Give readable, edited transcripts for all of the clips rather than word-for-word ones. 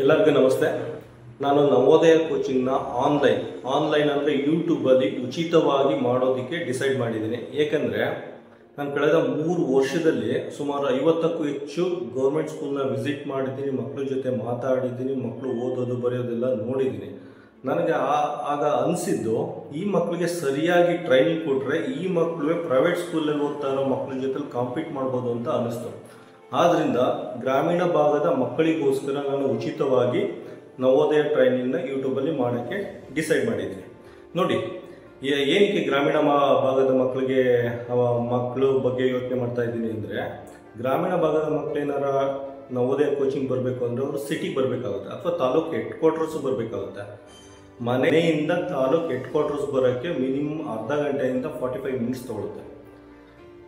ಎಲ್ಲರಿಗೂ ನಮಸ್ತೆ. ನಾನು ನವೋದಯ ಕೋಚಿಂಗ್ನ ಆನ್ಲೈನ್ ಅಂದರೆ ಯೂಟ್ಯೂಬಲ್ಲಿ ಉಚಿತವಾಗಿ ಮಾಡೋದಕ್ಕೆ ಡಿಸೈಡ್ ಮಾಡಿದ್ದೀನಿ. ಏಕೆಂದರೆ ನಾನು ಕಳೆದ 3 ವರ್ಷದಲ್ಲಿ ಸುಮಾರು 50ಕ್ಕೂ ಹೆಚ್ಚು ಗೌರ್ಮೆಂಟ್ ಸ್ಕೂಲ್ನ ವಿಸಿಟ್ ಮಾಡಿದ್ದೀನಿ, ಮಕ್ಕಳ ಜೊತೆ ಮಾತಾಡಿದ್ದೀನಿ, ಮಕ್ಕಳು ಓದೋದು ಬರೆಯೋದೆಲ್ಲ ನೋಡಿದ್ದೀನಿ. ನನಗೆ ಆಗ ಅನಿಸಿದ್ದು, ಈ ಮಕ್ಕಳಿಗೆ ಸರಿಯಾಗಿ ಟ್ರೈನಿಂಗ್ ಕೊಟ್ಟರೆ ಈ ಮಕ್ಕಳು ಪ್ರೈವೇಟ್ ಸ್ಕೂಲಲ್ಲಿ ಓದ್ತಾ ಇರೋ ಮಕ್ಕಳ ಜೊತೆ ಕಾಂಪೀಟ್ ಮಾಡ್ಬೋದು ಅಂತ ಅನ್ನಿಸ್ತು. ಆದ್ದರಿಂದ ಗ್ರಾಮೀಣ ಭಾಗದ ಮಕ್ಕಳಿಗೋಸ್ಕರ ನಾನು ಉಚಿತವಾಗಿ ನವೋದಯ ಟ್ರೈನಿಂಗ್ನ ಯೂಟ್ಯೂಬಲ್ಲಿ ಮಾಡೋಕ್ಕೆ ಡಿಸೈಡ್ ಮಾಡಿದ್ದೀನಿ. ನೋಡಿ, ಏನಕ್ಕೆ ಗ್ರಾಮೀಣ ಭಾಗದ ಮಕ್ಕಳು ಬಗ್ಗೆ ಯೋಚನೆ ಮಾಡ್ತಾ ಇದ್ದೀನಿ ಅಂದರೆ, ಗ್ರಾಮೀಣ ಭಾಗದ ಮಕ್ಕಳೇನಾರ ನವೋದಯ ಕೋಚಿಂಗ್ ಬರಬೇಕು ಅಂದರೆ ಅವರು ಸಿಟಿಗೆ ಬರಬೇಕಾಗುತ್ತೆ ಅಥವಾ ತಾಲೂಕು ಹೆಡ್ ಕ್ವಾರ್ಟರ್ಸ್ ಬರಬೇಕಾಗುತ್ತೆ. ಮನೆಯಿಂದ ತಾಲೂಕು ಹೆಡ್ ಕ್ವಾರ್ಟರ್ಸ್ ಬರೋಕ್ಕೆ ಮಿನಿಮಮ್ ಅರ್ಧ ಗಂಟೆಯಿಂದ 45 ಮಿನಿಟ್ಸ್ ತೊಗೊಳುತ್ತೆ.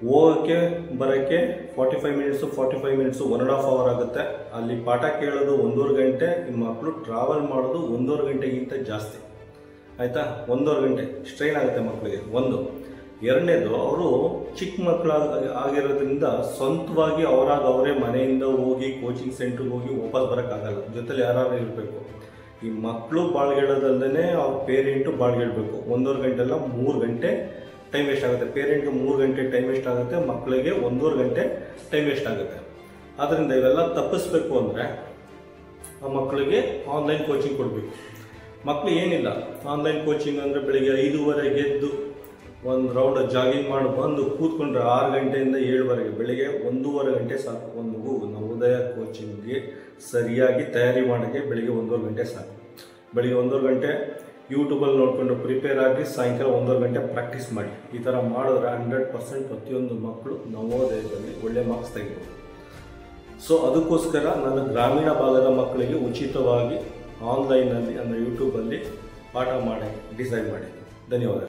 ಹೋಗೋಕ್ಕೆ ಬರೋಕ್ಕೆ 45 ಮಿನಿಟ್ಸು 1.5 ಅವರ್ ಆಗುತ್ತೆ. ಅಲ್ಲಿ ಪಾಠ ಕೇಳೋದು 1.5 ಗಂಟೆ, ಈ ಮಕ್ಕಳು ಟ್ರಾವೆಲ್ ಮಾಡೋದು 1.5 ಗಂಟೆಗಿಂತ ಜಾಸ್ತಿ. ಆಯಿತಾ, 1.5 ಗಂಟೆ ಸ್ಟ್ರೈನ್ ಆಗುತ್ತೆ ಮಕ್ಕಳಿಗೆ. ಎರಡನೇದು, ಅವರು ಚಿಕ್ಕ ಮಕ್ಕಳು ಆಗಿರೋದ್ರಿಂದ ಸ್ವಂತವಾಗಿ ಅವರೇ ಮನೆಯಿಂದ ಹೋಗಿ ಕೋಚಿಂಗ್ ಸೆಂಟ್ರಿಗೆ ಹೋಗಿ ವಾಪಸ್ ಬರೋಕ್ಕಾಗಲ್ಲ, ಜೊತೆಲಿ ಯಾರು ಇರಬೇಕು. ಈ ಮಕ್ಕಳು ಬಾಳ್ಗೆಡೋದಲ್ಲದೆ ಅವ್ರ ಪೇರೆಂಟು ಬಾಳ್ಗೆಡಬೇಕು. 1.5 ಗಂಟೆ ಅಲ್ಲ, 3 ಗಂಟೆ ಟೈಮ್ ವೇಸ್ಟ್ ಆಗುತ್ತೆ. ಪೇರೆಂಟ್ಗೆ 3 ಗಂಟೆ ಟೈಮ್ ವೇಸ್ಟ್ ಆಗುತ್ತೆ, ಮಕ್ಕಳಿಗೆ 1.5 ಗಂಟೆ ಟೈಮ್ ವೇಸ್ಟ್ ಆಗುತ್ತೆ. ಆದ್ದರಿಂದ ಇವೆಲ್ಲ ತಪ್ಪಿಸ್ಬೇಕು ಅಂದರೆ ಆ ಮಕ್ಕಳಿಗೆ ಆನ್ಲೈನ್ ಕೋಚಿಂಗ್ ಕೊಡಬೇಕು. ಮಕ್ಕಳು ಏನಿಲ್ಲ, ಆನ್ಲೈನ್ ಕೋಚಿಂಗ್ ಅಂದರೆ ಬೆಳಿಗ್ಗೆ 5:30 ಎದ್ದು ಒಂದು ರೌಂಡ್ ಜಾಗಿಂಗ್ ಮಾಡಿ ಬಂದು ಕೂತ್ಕೊಂಡ್ರೆ 6 ಗಂಟೆಯಿಂದ 7:00ವರೆಗೆ, ಬೆಳಿಗ್ಗೆ 1.5 ಗಂಟೆ ಸಾಕು. ಒಂದು ಮಗು ನವೋದಯ ಕೋಚಿಂಗ್ಗೆ ಸರಿಯಾಗಿ ತಯಾರಿ ಮಾಡೋಕ್ಕೆ ಬೆಳಿಗ್ಗೆ 1.5 ಗಂಟೆ ಸಾಕು. ಬೆಳಿಗ್ಗೆ 1.5 ಗಂಟೆ ಯೂಟ್ಯೂಬಲ್ಲಿ ನೋಡಿಕೊಂಡು ಪ್ರಿಪೇರ್ ಆಗಿ ಸಾಯಂಕಾಲ 1.5 ಗಂಟೆ ಪ್ರಾಕ್ಟೀಸ್ ಮಾಡಿ. ಈ ಥರ ಮಾಡಿದ್ರೆ 100% ಪ್ರತಿಯೊಂದು ಮಕ್ಕಳು ನವೋದಯದಲ್ಲಿ ಒಳ್ಳೆ ಮಾರ್ಕ್ಸ್ ತೆಗಿಬೋದು. ಸೊ ಅದಕ್ಕೋಸ್ಕರ ನಾನು ಗ್ರಾಮೀಣ ಭಾಗದ ಮಕ್ಕಳಿಗೆ ಉಚಿತವಾಗಿ ಆನ್ಲೈನಲ್ಲಿ ಅಂದರೆ ಯೂಟ್ಯೂಬಲ್ಲಿ ಪಾಠ ಮಾಡೋಕ್ಕೆ ಡಿಸೈಡ್ ಮಾಡಿದ್ದೀನಿ. ಧನ್ಯವಾದ.